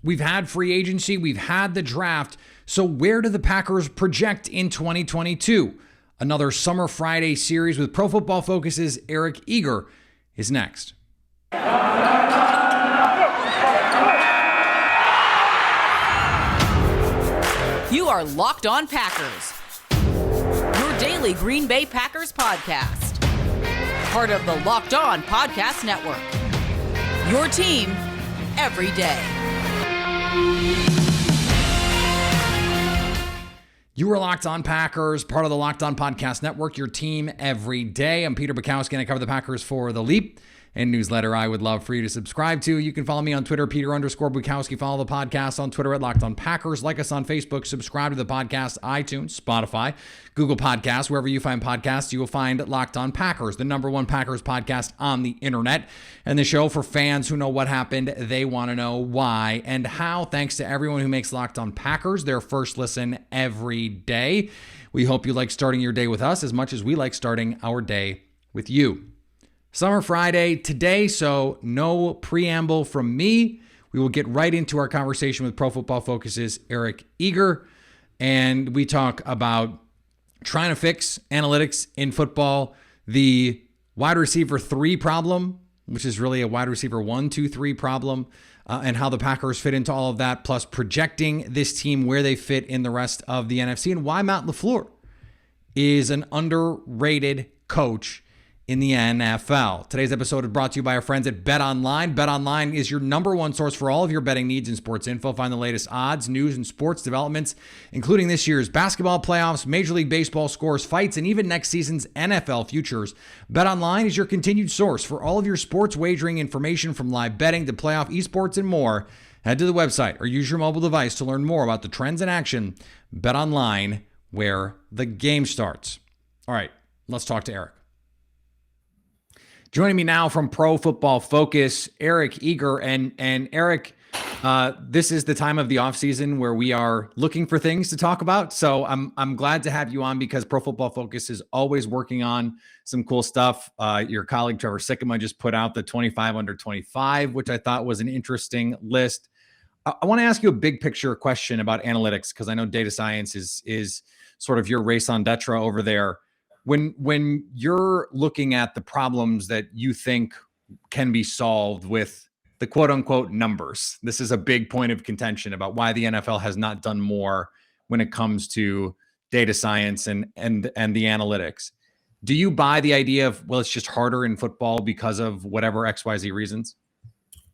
We've had free agency. We've had the draft. So where do the Packers project in 2022? Another Summer Friday series with Pro Football Focus's Eric Eager is next. You are Locked On Packers, your daily Green Bay Packers podcast. Part of the Locked On Podcast Network, your team every day. You are Locked On Packers, part of the Locked On Podcast Network, your team every day. I'm Peter Bukowski, and I cover the Packers for The Leap, and newsletter I would love for you to subscribe to. You can follow me on Twitter, Peter_Bukowski. Follow the podcast on Twitter at Locked On Packers. Like us on Facebook. Subscribe to the podcast, iTunes, Spotify, Google Podcasts. Wherever you find podcasts, you will find Locked On Packers, the #1 Packers podcast on the internet. And the show for fans who know what happened, they want to know why and how. Thanks to everyone who makes Locked On Packers their first listen every day. We hope you like starting your day with us as much as we like starting our day with you. Summer Friday today, so no preamble from me. We will get right into our conversation with Pro Football Focus's Eric Eager, and we talk about trying to fix analytics in football, the wide receiver 3 problem, which is really a wide receiver 1, 2, 3 problem, and how the Packers fit into all of that, plus projecting this team where they fit in the rest of the NFC, and why Matt LaFleur is an underrated coach in the NFL. Today's episode is brought to you by our friends at BetOnline. BetOnline is your #1 source for all of your betting needs and sports info. Find the latest odds, news, and sports developments, including this year's basketball playoffs, Major League Baseball scores, fights, and even next season's NFL futures. BetOnline is your continued source for all of your sports wagering information, from live betting to playoff esports and more. Head to the website or use your mobile device to learn more about the trends in action. BetOnline, where the game starts. All right, let's talk to Eric. Joining me now from Pro Football Focus, Eric Eager. And Eric, this is the time of the offseason where we are looking for things to talk about. So I'm glad to have you on because Pro Football Focus is always working on some cool stuff. Your colleague Trevor Sikkema just put out the 25 under 25, which I thought was an interesting list. I want to ask you a big picture question about analytics, because I know data science is sort of your raison d'etre over there. When you're looking at the problems that you think can be solved with the quote unquote numbers, this is a big point of contention about why the NFL has not done more when it comes to data science and the analytics. Do you buy the idea of, well, it's just harder in football because of whatever XYZ reasons?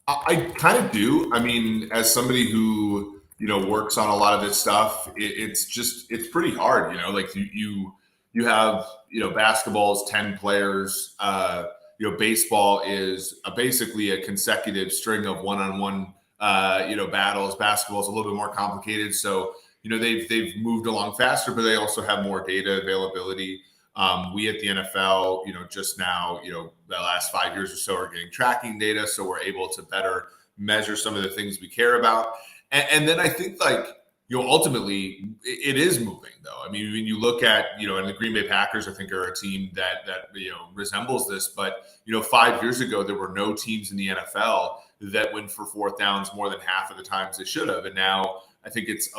I kind of do. I mean, as somebody who, works on a lot of this stuff, it's pretty hard, like you have, basketball's 10 players. Baseball is basically a consecutive string of one-on-one, battles. Basketball is a little bit more complicated. So, they've moved along faster, but they also have more data availability. We at the NFL, just now, the last 5 years or so are getting tracking data. So we're able to better measure some of the things we care about. And then I think ultimately it is moving though. I mean, when you look at, and the Green Bay Packers, I think are a team that resembles this, but 5 years ago, there were no teams in the NFL that went for fourth downs more than half of the times they should have. And now I think it's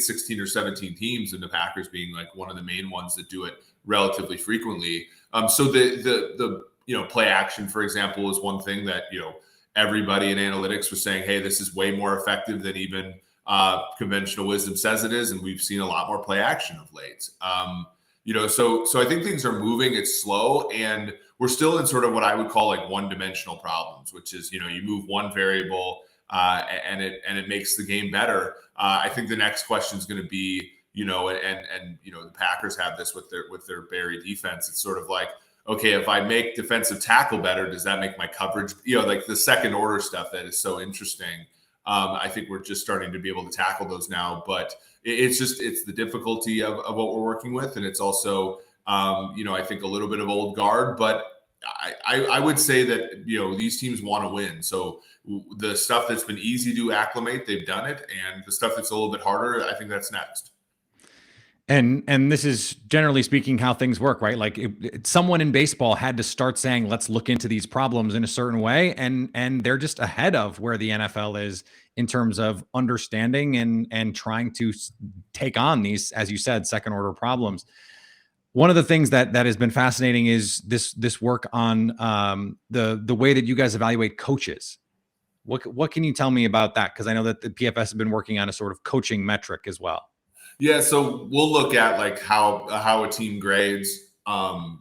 16 or 17 teams, and the Packers being like one of the main ones that do it relatively frequently. So the play action, for example, is one thing that, everybody in analytics was saying, hey, this is way more effective than even conventional wisdom says it is. And we've seen a lot more play action of late. So I think things are moving. It's slow, and we're still in sort of what I would call like one-dimensional problems, which is, you move one variable and it makes the game better. I think the next question is going to be, the Packers have this with their Barry defense. It's sort of like, okay, if I make defensive tackle better, does that make my coverage, like the second order stuff that is so interesting. I think we're just starting to be able to tackle those now, but it's the difficulty of what we're working with. And it's also, I think a little bit of old guard, but I would say that, these teams want to win. So the stuff that's been easy to acclimate, they've done it. And the stuff that's a little bit harder, I think that's next. And this is generally speaking how things work, right? Like someone in baseball had to start saying, let's look into these problems in a certain way. And they're just ahead of where the NFL is in terms of understanding and trying to take on these, as you said, second order problems. One of the things that has been fascinating is this work on the way that you guys evaluate coaches. What can you tell me about that? Because I know that the PFS has been working on a sort of coaching metric as well. Yeah, so we'll look at like how a team grades, on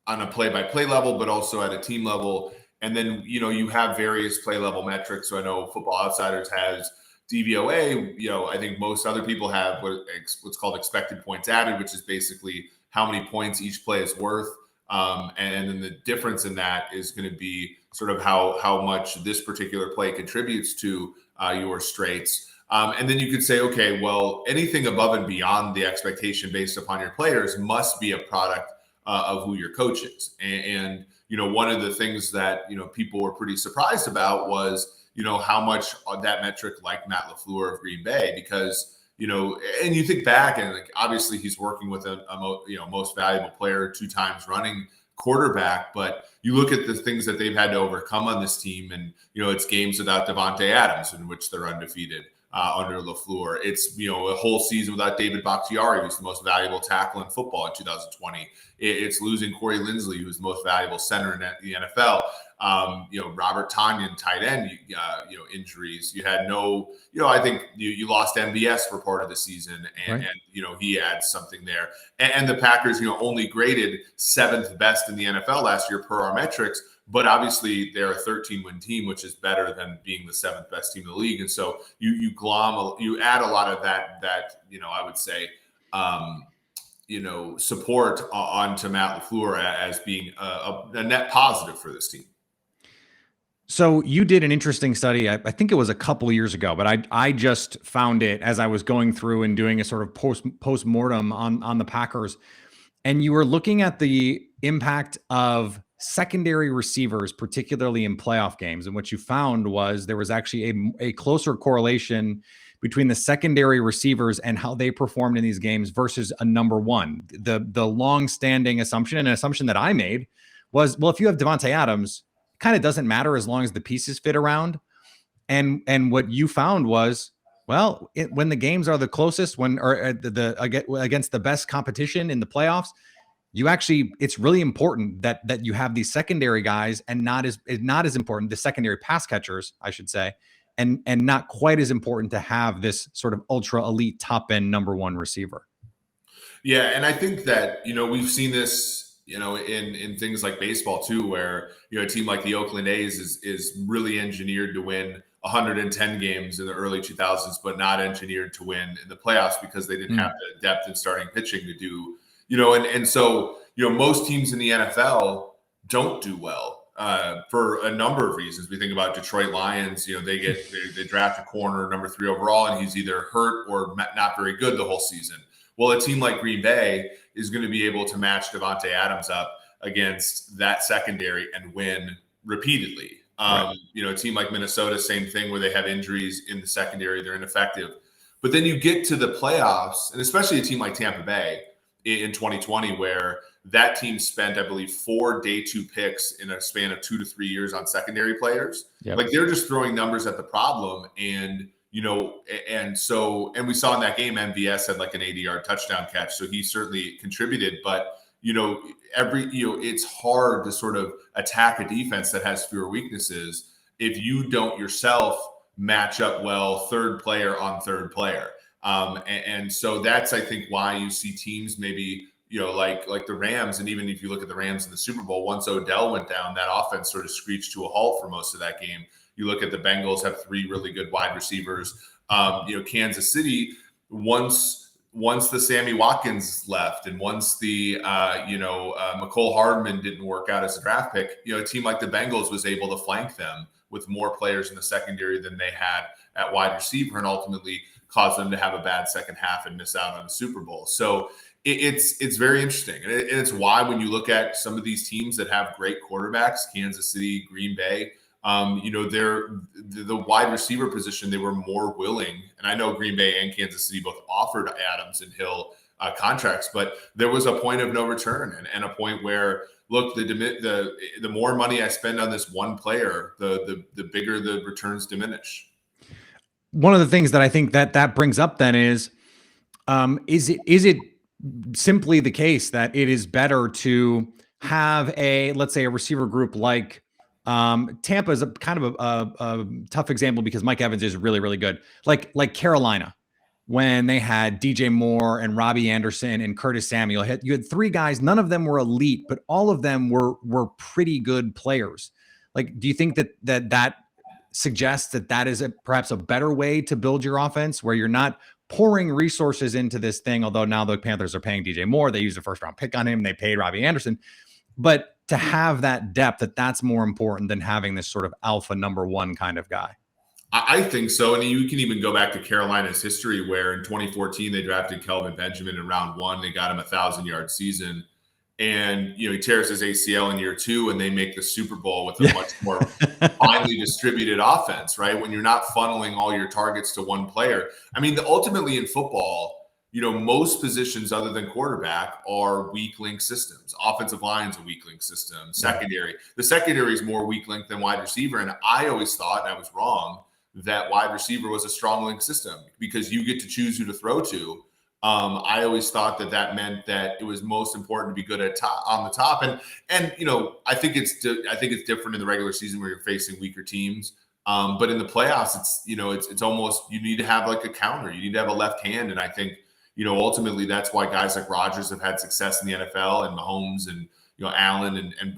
a play-by-play level, but also at a team level. And then you have various play level metrics. So I know Football Outsiders has DVOA. I think most other people have what's called expected points added, which is basically how many points each play is worth. And then the difference in that is going to be sort of how much this particular play contributes to your straights. And then you could say, okay, well, anything above and beyond the expectation based upon your players must be a product of who your coach is. And one of the things that, people were pretty surprised about was, how much that metric like Matt LaFleur of Green Bay, because, and you think back and like, obviously he's working with a most valuable player 2 times running quarterback, but you look at the things that they've had to overcome on this team and, it's games without Davante Adams in which they're undefeated. Under LaFleur. It's, a whole season without David Bakhtiari, who's the most valuable tackle in football in 2020. It's losing Corey Linsley, who's the most valuable center in the NFL. Robert Tonyan, tight end, injuries. You had I think you lost MBS for part of the season, and he adds something there. And the Packers, only graded 7th best in the NFL last year per our metrics. But obviously, they're a 13-win team, which is better than being the 7th best team in the league. And so you add a lot of that I would say, support onto Matt LaFleur as being a net positive for this team. So you did an interesting study. I think it was a couple of years ago, but I just found it as I was going through and doing a sort of post-mortem on the Packers. And you were looking at the impact of secondary receivers, particularly in playoff games. And what you found was there was actually a closer correlation between the secondary receivers and how they performed in these games versus a number one. The long-standing assumption, and an assumption that I made, was, well, if you have Davante Adams, it kind of doesn't matter as long as the pieces fit around. And what you found was, well, when the games are the closest, against the best competition in the playoffs, it's really important that you have these secondary guys, and not as important, the secondary pass catchers, I should say, and not quite as important to have this sort of ultra elite top end number one receiver. Yeah, and I think that we've seen this in things like baseball too, where a team like the Oakland A's is really engineered to win 110 games in the early 2000s, but not engineered to win in the playoffs because they didn't have the depth in starting pitching to do. And so, most teams in the NFL don't do well for a number of reasons. We think about Detroit Lions, they draft a corner number 3 overall, and he's either hurt or not very good the whole season. Well, a team like Green Bay is going to be able to match Davante Adams up against that secondary and win repeatedly. Right. A team like Minnesota, same thing, where they have injuries in the secondary, they're ineffective. But then you get to the playoffs, and especially a team like Tampa Bay in 2020, where that team spent, I believe, 4 day 2 picks in a span of 2 to 3 years on secondary players. Yep. Like, they're just throwing numbers at the problem. And, and we saw in that game, MVS had like an 80-yard touchdown catch. So he certainly contributed, but it's hard to sort of attack a defense that has fewer weaknesses if you don't yourself match up well third player on third player. And so that's, I think, why you see teams maybe, like the Rams. And even if you look at the Rams in the Super Bowl, once Odell went down, that offense sort of screeched to a halt for most of that game. You look at the Bengals have 3 really good wide receivers. Kansas City, once the Sammy Watkins left, and once the McCole Hardman didn't work out as a draft pick, a team like the Bengals was able to flank them with more players in the secondary than they had at wide receiver, and ultimately caused them to have a bad second half and miss out on the Super Bowl. So it's very interesting. And it's why when you look at some of these teams that have great quarterbacks, Kansas City, Green Bay, The wide receiver position, they were more willing. And I know Green Bay and Kansas City both offered Adams and Hill contracts, but there was a point of no return and a point where, look, the more money I spend on this one player, the bigger the returns diminish. One of the things that I think that brings up then is it simply the case that it is better to have let's say a receiver group like Tampa is a kind of a tough example because Mike Evans is really, really good. Like Carolina, when they had DJ Moore and Robbie Anderson and Curtis Samuel, you had three guys. None of them were elite, but all of them were pretty good players. Like, do you think that suggests that is perhaps a better way to build your offense, where you're not pouring resources into this thing? Although now the Panthers are paying DJ Moore, they used a first round pick on him, they paid Robbie Anderson, but to have that depth, that's more important than having this sort of alpha number one kind of guy. I think so. And you can even go back to Carolina's history, where in 2014 they drafted Kelvin Benjamin in round 1. They got him 1,000-yard season, and he tears his ACL in year 2, and they make the Super Bowl with a much more finely distributed offense, right? When you're not funneling all your targets to one player. I mean, ultimately in football, most positions other than quarterback are weak link systems. Offensive line's a weak link system. Secondary, the secondary is more weak link than wide receiver. And I always thought, and I was wrong, that wide receiver was a strong link system because you get to choose who to throw to. I always thought that meant that it was most important to be good on the top. And I think it's different in the regular season where you're facing weaker teams. But in the playoffs, it's almost, you need to have like a counter. You need to have a left hand. And I think, ultimately that's why guys like Rodgers have had success in the NFL, and Mahomes and, Allen and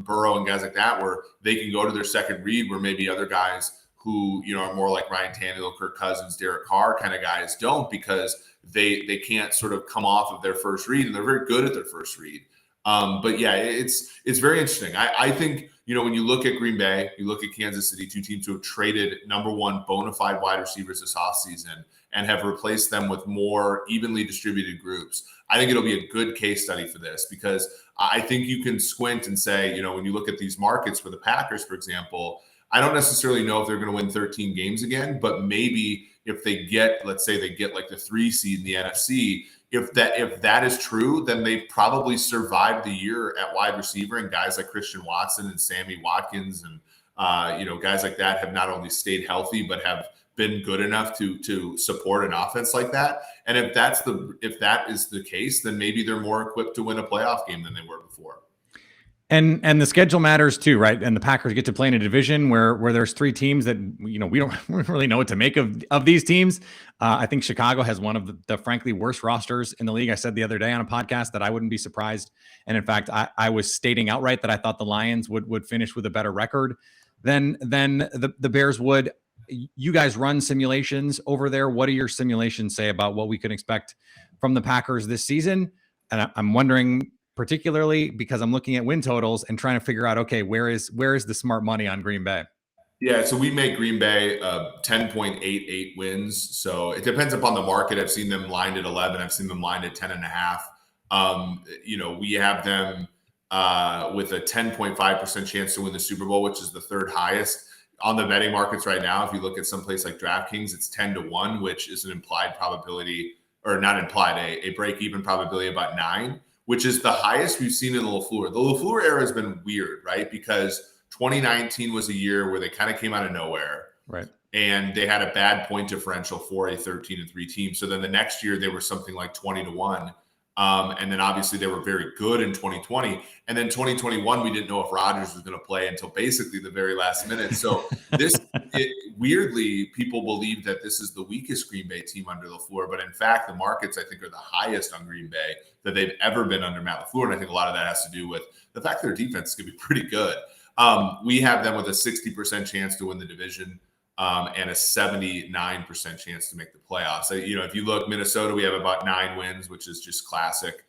Burrow and guys like that, where they can go to their second read, where maybe other guys who, are more like Ryan Tannehill, Kirk Cousins, Derek Carr kind of guys don't, because they can't sort of come off of their first read, and they're very good at their first read. But yeah, it's very interesting. I think, when you look at Green Bay, you look at Kansas City, two teams who have traded number one bona fide wide receivers this offseason and have replaced them with more evenly distributed groups. I think it'll be a good case study for this, because I think you can squint and say, when you look at these markets for the Packers, for example, I don't necessarily know if they're going to win 13 games again, but maybe if they get, let's say they get like the 3 seed in the NFC, if that is true, then they've probably survived the year at wide receiver, and guys like Christian Watson and Sammy Watkins and guys like that have not only stayed healthy but have been good enough to support an offense like that. And if that is the case, then maybe they're more equipped to win a playoff game than they were before. And the schedule matters too, right? And the Packers get to play in a division where there's 3 teams that, we don't really know what to make of these teams. I think Chicago has one of the frankly worst rosters in the league. I said the other day on a podcast that I wouldn't be surprised. And in fact, I was stating outright that I thought the Lions would finish with a better record than the Bears would. You guys run simulations over there. What do your simulations say about what we can expect from the Packers this season? And I'm wondering, particularly because I'm looking at win totals and trying to figure out, okay, where is the smart money on Green Bay? Yeah, so we make Green Bay 10.88 wins. So it depends upon the market. I've seen them lined at 11. I've seen them lined at 10.5. We have them with a 10.5% chance to win the Super Bowl, which is the 3rd highest on the betting markets right now. If you look at some place like DraftKings, it's 10-1, which is an implied probability, or not implied, a break-even probability about 9, which is the highest we've seen in the LaFleur. The LaFleur era has been weird, right? Because 2019 was a year where they kind of came out of nowhere. Right. And they had a bad point differential for a 13-3 team. So then the next year they were something like 20-1. And then obviously they were very good in 2020. And then 2021, we didn't know if Rodgers was going to play until basically the very last minute. So weirdly, people believe that this is the weakest Green Bay team under LaFleur. But in fact, the markets, I think, are the highest on Green Bay that they've ever been under Matt LaFleur. And I think a lot of that has to do with the fact that their defense is going to be pretty good. We have them with a 60% chance to win the division and a 79% chance to make the playoffs. So, if you look, Minnesota, we have about 9 wins, which is just classic.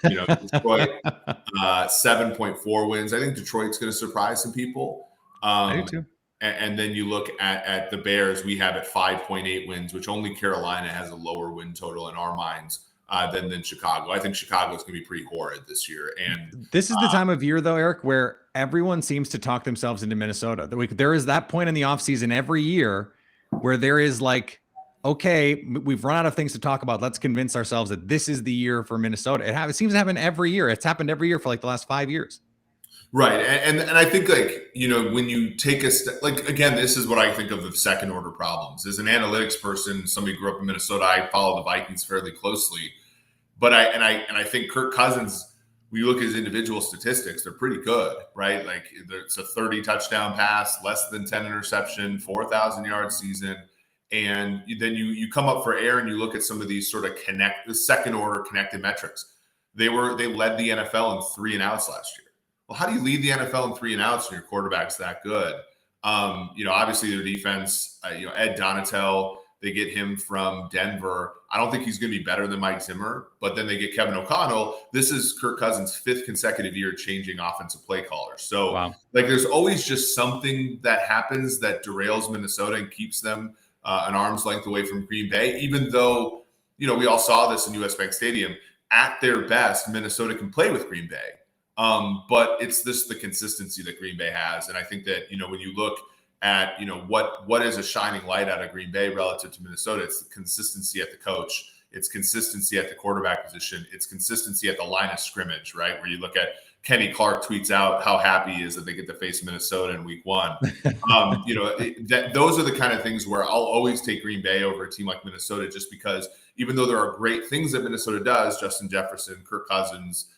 Detroit, 7.4 wins. I think Detroit's going to surprise some people. I do too. And then you look at the Bears, we have at 5.8 wins, which only Carolina has a lower win total in our minds than Chicago. I think Chicago is going to be pretty horrid this year. And this is the time of year, though, Eric, where everyone seems to talk themselves into Minnesota. There is that point in the offseason every year where there is like, okay, we've run out of things to talk about. Let's convince ourselves that this is the year for Minnesota. It seems to happen every year. It's happened every year for like the last 5 years. Right. And I think, like, when you take a step, like, again, this is what I think of the second order problems. As an analytics person, somebody who grew up in Minnesota, I follow the Vikings fairly closely. But I think Kirk Cousins, when you look at his individual statistics, they're pretty good, right? Like, it's a 30 touchdown pass, less than 10 interception, 4,000 yard season. And then you come up for air and you look at some of these sort of the second order connected metrics. They led the NFL in 3 and outs last year. Well, how do you lead the NFL in 3 and outs when your quarterback's that good? Obviously their defense, Ed Donatel, they get him from Denver. I don't think he's going to be better than Mike Zimmer, but then they get Kevin O'Connell. This is Kirk Cousins' 5th consecutive year changing offensive play callers. So like, there's always just something that happens that derails Minnesota and keeps them an arm's length away from Green Bay, even though, we all saw this in US Bank Stadium. At their best, Minnesota can play with Green Bay. But it's the consistency that Green Bay has. And I think that, when you look at, what is a shining light out of Green Bay relative to Minnesota, it's the consistency at the coach. It's consistency at the quarterback position. It's consistency at the line of scrimmage, right? Where you look at Kenny Clark tweets out how happy he is that they get to face Minnesota in week 1. Those are the kind of things where I'll always take Green Bay over a team like Minnesota, just because even though there are great things that Minnesota does, Justin Jefferson, Kirk Cousins,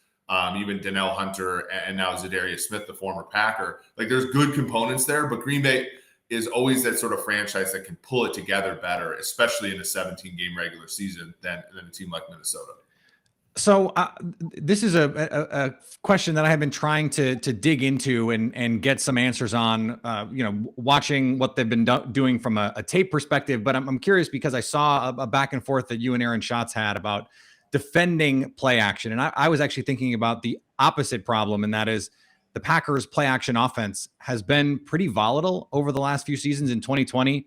even Donnell Hunter, and now Zadarius Smith, the former Packer, like, there's good components there, but Green Bay is always that sort of franchise that can pull it together better, especially in a 17-game regular season than a team like Minnesota. So this is a question that I have been trying to dig into and get some answers on, watching what they've been doing from a tape perspective. But I'm curious because I saw a back and forth that you and Aaron Schatz had about defending play action. And I was actually thinking about the opposite problem, and that is the Packers play action offense has been pretty volatile over the last few seasons. In 2020,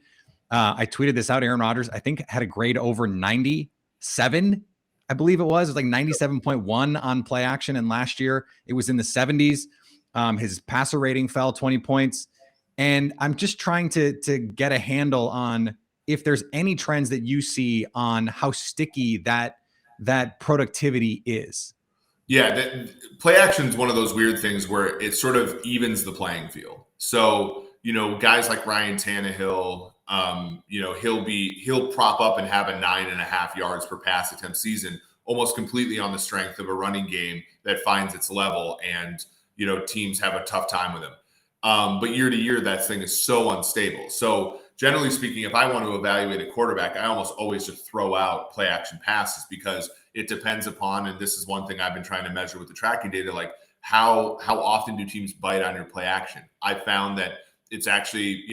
I tweeted this out. Aaron Rodgers, I think, had a grade over 97. I believe it was like 97.1 on play action. And last year it was in the 70s. His passer rating fell 20 points. And I'm just trying to get a handle on if there's any trends that you see on how sticky that productivity is. Yeah, play action is one of those weird things where it sort of evens the playing field. So, guys like Ryan Tannehill, he'll prop up and have a 9.5 yards per pass attempt season, almost completely on the strength of a running game that finds its level, and teams have a tough time with him. But year to year, that thing is so unstable. So generally speaking, if I want to evaluate a quarterback, I almost always just throw out play action passes, because it depends upon, and this is one thing I've been trying to measure with the tracking data, like how often do teams bite on your play action? I found that it's actually,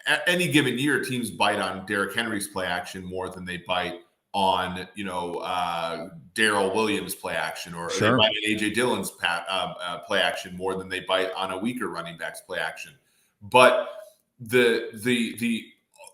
at any given year, teams bite on Derrick Henry's play action more than they bite on, Darrell Williams' play action, or they bite on AJ Dillon's play action more than they bite on a weaker running back's play action. But the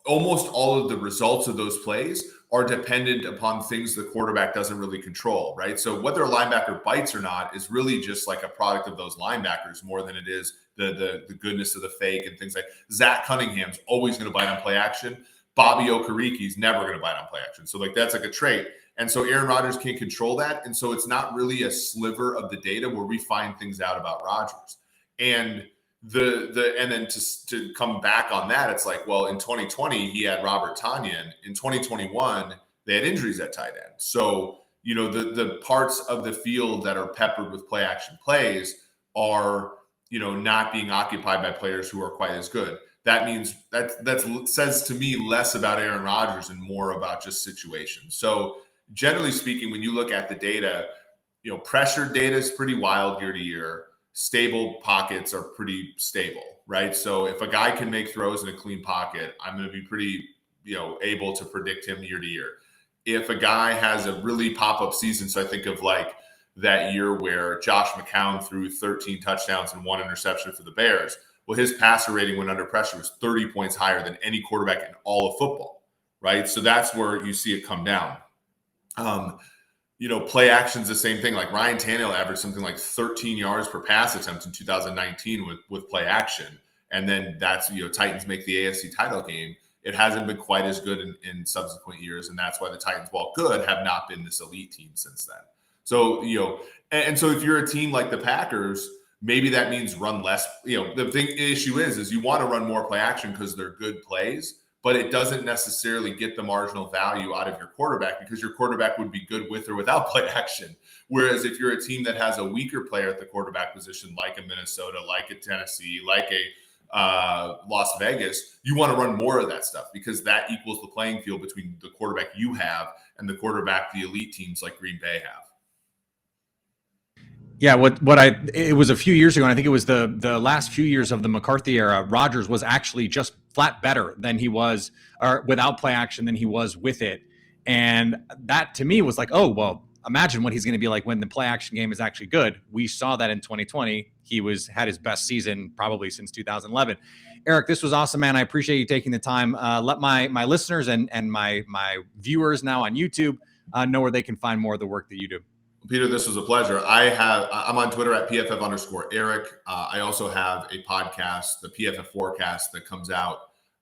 almost all of the results of those plays are dependent upon things the quarterback doesn't really control, right? So whether a linebacker bites or not is really just like a product of those linebackers more than it is the goodness of the fake and things like Zach Cunningham's always going to bite on play action. Bobby Okariki's never going to bite on play action. So like, that's like a trait. And so Aaron Rodgers can't control that. And so it's not really a sliver of the data where we find things out about Rodgers. And and then to come back on that, it's like, well, in 2020 he had Robert Tonyan. In 2021 they had injuries at tight end. So the parts of the field that are peppered with play action plays are not being occupied by players who are quite as good. That means that says to me less about Aaron Rodgers and more about just situations. So generally speaking, when you look at the data, pressure data is pretty wild year to year. Stable pockets are pretty stable, right? So if a guy can make throws in a clean pocket, I'm going to be pretty, able to predict him year to year. If a guy has a really pop-up season, so I think of like that year where Josh McCown threw 13 touchdowns and 1 interception for the Bears. Well, his passer rating when under pressure was 30 points higher than any quarterback in all of football, right? So that's where you see it come down. play action's the same thing. Like Ryan Tannehill averaged something like 13 yards per pass attempt in 2019 with play action. And then that's, Titans make the AFC title game. It hasn't been quite as good in subsequent years. And that's why the Titans, while good, have not been this elite team since then. So, and so if you're a team like the Packers, maybe that means run less. The issue is you want to run more play action because they're good plays, but it doesn't necessarily get the marginal value out of your quarterback because your quarterback would be good with or without play action. Whereas if you're a team that has a weaker player at the quarterback position, like a Minnesota, like a Tennessee, like a Las Vegas, you want to run more of that stuff because that equals the playing field between the quarterback you have and the quarterback the elite teams like Green Bay have. Yeah, it was a few years ago, and I think it was the last few years of the McCarthy era. Rodgers was actually just flat better than he was, or without play action than he was with it, and that to me was like, oh well, imagine what he's going to be like when the play action game is actually good. We saw that in 2020. He had his best season probably since 2011. Eric, this was awesome, man. I appreciate you taking the time. Let my listeners and my viewers now on YouTube know where they can find more of the work that you do. Peter, this was a pleasure. I'm on Twitter at PFF_Eric. I also have a podcast, the PFF Forecast, that comes out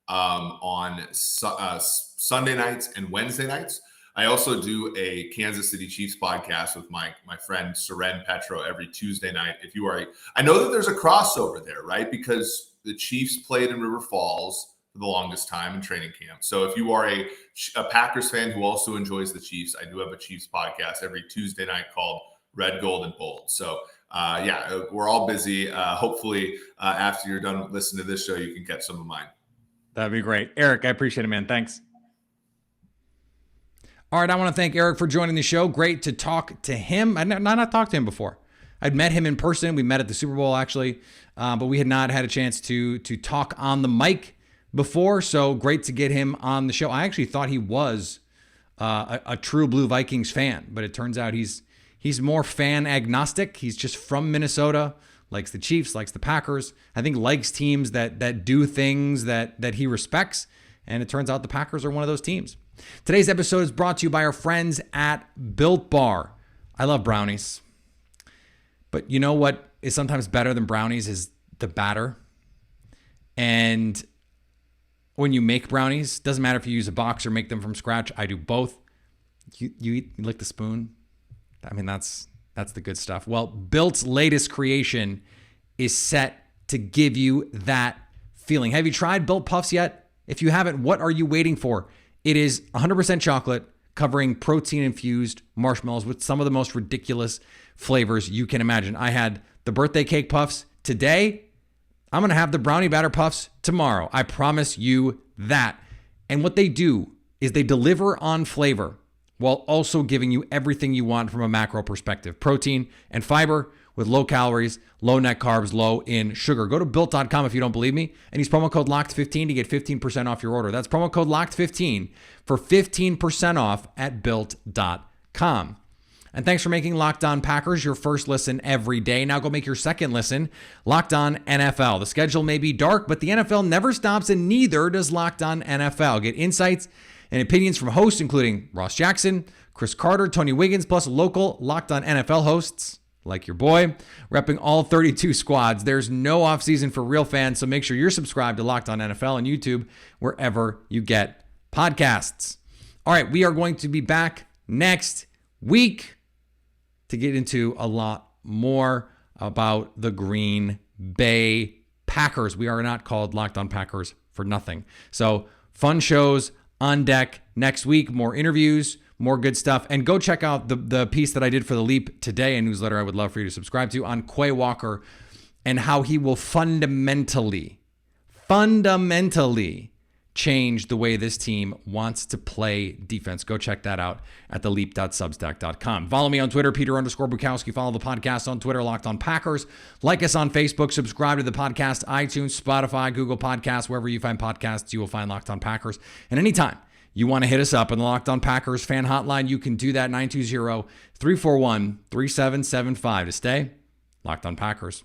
on Sunday nights and Wednesday nights. I also do a Kansas City Chiefs podcast with my friend Seren Petro every Tuesday night. I know that there's a crossover there, right? Because the Chiefs played in River Falls for the longest time in training camp. So if you are a Packers fan who also enjoys the Chiefs, I do have a Chiefs podcast every Tuesday night called Red, Gold, and Bold. So we're all busy. Hopefully after you're done listening to this show, you can catch some of mine. That'd be great. Eric, I appreciate it, man. Thanks. All right, I want to thank Eric for joining the show. Great to talk to him. I'd not talked to him before. I'd met him in person. We met at the Super Bowl, actually, but we had not had a chance to talk on the mic before, so great to get him on the show. I actually thought he was a true Blue Vikings fan, but it turns out he's more fan agnostic. He's just from Minnesota, likes the Chiefs, likes the Packers. I think likes teams that do things that he respects, and it turns out the Packers are one of those teams. Today's episode is brought to you by our friends at Built Bar. I love brownies, but you know what is sometimes better than brownies is the batter. And when you make brownies, doesn't matter if you use a box or make them from scratch. I do both. You lick the spoon. I mean, that's the good stuff. Well, Built's latest creation is set to give you that feeling. Have you tried Built Puffs yet? If you haven't, what are you waiting for? It is 100% chocolate, covering protein-infused marshmallows with some of the most ridiculous flavors you can imagine. I had the birthday cake puffs today. I'm going to have the brownie batter puffs tomorrow. I promise you that. And what they do is they deliver on flavor while also giving you everything you want from a macro perspective. Protein and fiber with low calories, low net carbs, low in sugar. Go to Built.com if you don't believe me and use promo code LOCKED15 to get 15% off your order. That's promo code LOCKED15 for 15% off at Built.com. And thanks for making Locked On Packers your first listen every day. Now go make your second listen Locked On NFL. The schedule may be dark, but the NFL never stops, and neither does Locked On NFL. Get insights and opinions from hosts including Ross Jackson, Chris Carter, Tony Wiggins, plus local Locked On NFL hosts like your boy, repping all 32 squads. There's no offseason for real fans, so make sure you're subscribed to Locked On NFL on YouTube, wherever you get podcasts. All right, we are going to be back next week to get into a lot more about the Green Bay Packers. We are not called Locked On Packers for nothing. So fun shows on deck next week, more interviews, more good stuff. And go check out the piece that I did for The Leap today, a newsletter I would love for you to subscribe to, on Quay Walker and how he will fundamentally change the way this team wants to play defense. Go check that out at theleap.substack.com. Follow me on Twitter, Peter_Bukowski. Follow the podcast on Twitter, Locked On Packers. Like us on Facebook. Subscribe to the podcast, iTunes, Spotify, Google Podcasts. Wherever you find podcasts, you will find Locked On Packers. And anytime you want to hit us up on the Locked On Packers fan hotline, you can do that, 920-341-3775 to stay Locked On Packers.